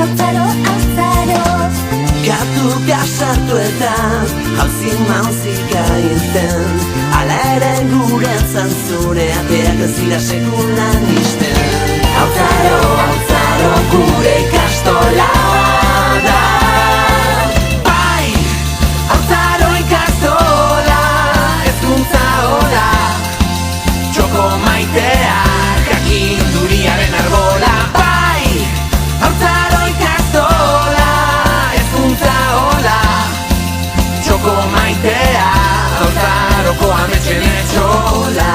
Hautzaro, hautzaro Katuka sartu eta hauzik-mauzika irten Hala ere guretzan zure ateak ez dira sekulan isten Hautzaro, hautzaro gure ikastola da Bai, hautzaro ikastola hezkuntza hola Txoko maitea jakinduriaren arbola Bai, hautzaro ikastola hezkuntza hola Txoko maitea hautzaroko ametxen etxola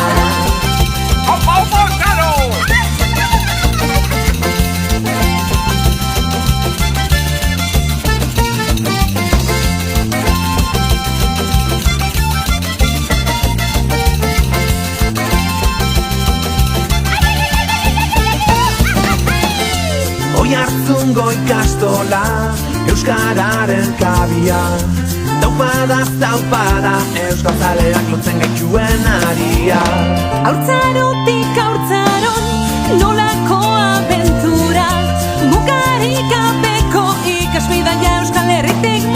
Oiartzungo ikastola, euskararen kabia Taupadaz taupada, euskaltzaleak lotzen gaituen aria Haurtzarotik haurtzaron, nolako abentura Mugarik gabeko ikasbidaia Euskal Herritik